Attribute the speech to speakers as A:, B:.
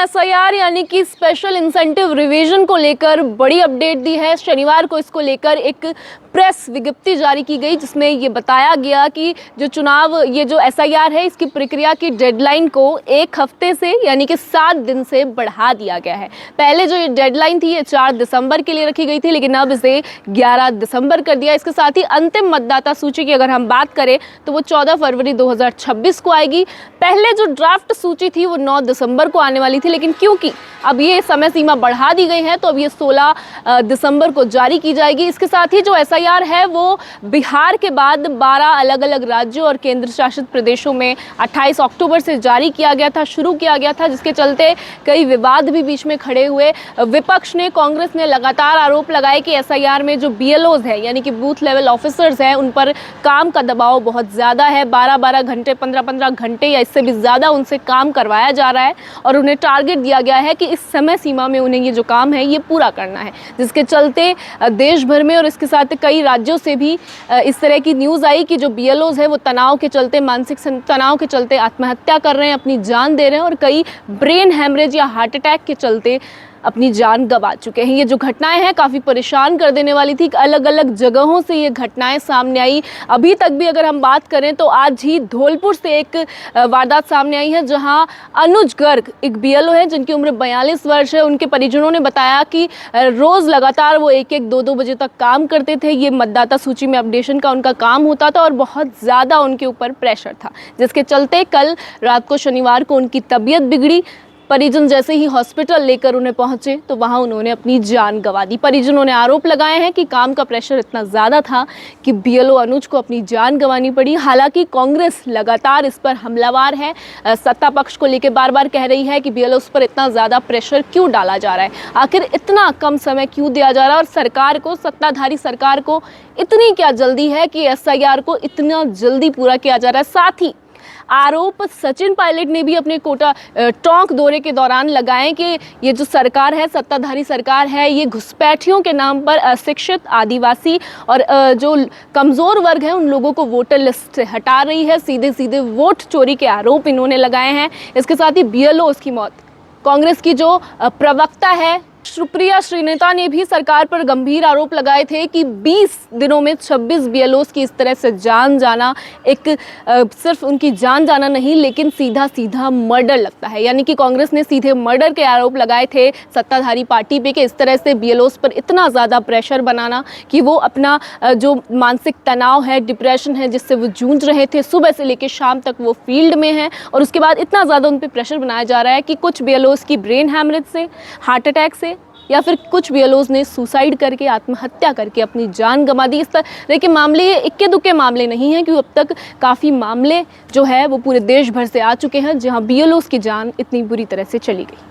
A: SIR यानी कि special incentive revision को लेकर बड़ी अपडेट दी है। शनिवार को इसको लेकर एक प्रेस विज्ञप्ति जारी की गई जिसमें ये बताया गया कि जो एसआईआर है इसकी प्रक्रिया की डेडलाइन को 1 हफ्ते से यानी कि 7 दिन से बढ़ा दिया गया है। पहले जो ये डेडलाइन थी ये 4 दिसंबर के लिए रखी गई थी, लेकिन अब इसे 11 दिसंबर कर दिया। इसके साथ ही अंतिम मतदाता सूची की अगर हम बात करें तो वो 14 फरवरी 2026 को आएगी। पहले जो ड्राफ्ट सूची थी वो 9 दिसंबर को आने वाली थी, लेकिन क्योंकि अब ये समय सीमा बढ़ा दी गई है तो अब ये 16 दिसंबर को जारी की जाएगी। इसके साथ ही जो एसआईआर है वो बिहार के बाद 12 अलग अलग राज्यों और केंद्र शासित प्रदेशों में 28 अक्टूबर से जारी किया गया था, शुरू किया गया था, जिसके चलते कई विवाद भी बीच में खड़े हुए। विपक्ष ने, कांग्रेस ने लगातार आरोप लगाए कि एसआईआर में जो बीएलओज है यानी कि बूथ लेवल ऑफिसर्स हैं उन पर काम का दबाव बहुत ज़्यादा है। 12-12 घंटे, 15-15 घंटे या इससे भी ज़्यादा उनसे काम करवाया जा रहा है और उन्हें टारगेट दिया गया है कि इस समय सीमा में उन्हें ये जो काम है ये पूरा करना है, जिसके चलते देश भर में और इसके साथ कई राज्यों से भी इस तरह की न्यूज़ आई कि जो बीएलओज है वो तनाव के चलते, मानसिक तनाव के चलते आत्महत्या कर रहे हैं, अपनी जान दे रहे हैं और कई ब्रेन हैमरेज या हार्ट अटैक के चलते अपनी जान गंवा चुके हैं। ये जो घटनाएं हैं काफ़ी परेशान कर देने वाली थी। अलग अलग जगहों से ये घटनाएं सामने आई। अभी तक भी अगर हम बात करें तो आज ही धौलपुर से एक वारदात सामने आई है जहां अनुज गर्ग एक बीएलओ है जिनकी उम्र 42 वर्ष है। उनके परिजनों ने बताया कि रोज़ लगातार वो 1-1, 2-2 बजे तक काम करते थे। ये मतदाता सूची में अपडेशन का उनका काम होता था और बहुत ज़्यादा उनके ऊपर प्रेशर था, जिसके चलते कल रात को, शनिवार को, उनकी तबीयत बिगड़ी। परिजन जैसे ही हॉस्पिटल लेकर उन्हें पहुंचे तो वहां उन्होंने अपनी जान गंवा दी। परिजनों ने आरोप लगाए हैं कि काम का प्रेशर इतना ज़्यादा था कि बीएलओ अनुज को अपनी जान गंवानी पड़ी। हालांकि कांग्रेस लगातार इस पर हमलावार है, सत्ता पक्ष को लेकर बार बार कह रही है कि बीएलओ पर इतना ज़्यादा प्रेशर क्यों डाला जा रहा है, आखिर इतना कम समय क्यों दिया जा रहा है और सरकार को, सत्ताधारी सरकार को इतनी क्या जल्दी है कि एसआईआर को इतना जल्दी पूरा किया जा रहा है। साथ ही आरोप सचिन पायलट ने भी अपने कोटा टोंक दौरे के दौरान लगाए कि ये जो सरकार है, सत्ताधारी सरकार है, ये घुसपैठियों के नाम पर अशिक्षित, आदिवासी और जो कमज़ोर वर्ग है उन लोगों को वोटर लिस्ट से हटा रही है। सीधे सीधे वोट चोरी के आरोप इन्होंने लगाए हैं। इसके साथ ही बीएलओ की मौत, कांग्रेस की जो प्रवक्ता है सुप्रिया श्रीनेता ने भी सरकार पर गंभीर आरोप लगाए थे कि 20 दिनों में 26 बीएलओस की इस तरह से जान जाना एक सिर्फ उनकी जान जाना नहीं लेकिन सीधा सीधा मर्डर लगता है। यानी कि कांग्रेस ने सीधे मर्डर के आरोप लगाए थे सत्ताधारी पार्टी पे कि इस तरह से बीएलओस पर इतना ज़्यादा प्रेशर बनाना कि वो अपना जो मानसिक तनाव है, डिप्रेशन है जिससे वो जूझ रहे थे, सुबह से लेकर शाम तक वो फील्ड में हैं और उसके बाद इतना ज़्यादा उन पर प्रेशर बनाया जा रहा है कि कुछ बीएलओस की ब्रेन हैमरेज से, हार्ट अटैक से या फिर कुछ बीएलओज ने सुसाइड करके, आत्महत्या करके अपनी जान गंवा दी। इस तरह के मामले ये इक्के दुक्के मामले नहीं हैं, क्योंकि अब तक काफ़ी मामले जो है वो पूरे देश भर से आ चुके हैं जहां बीएलओज की जान इतनी बुरी तरह से चली गई।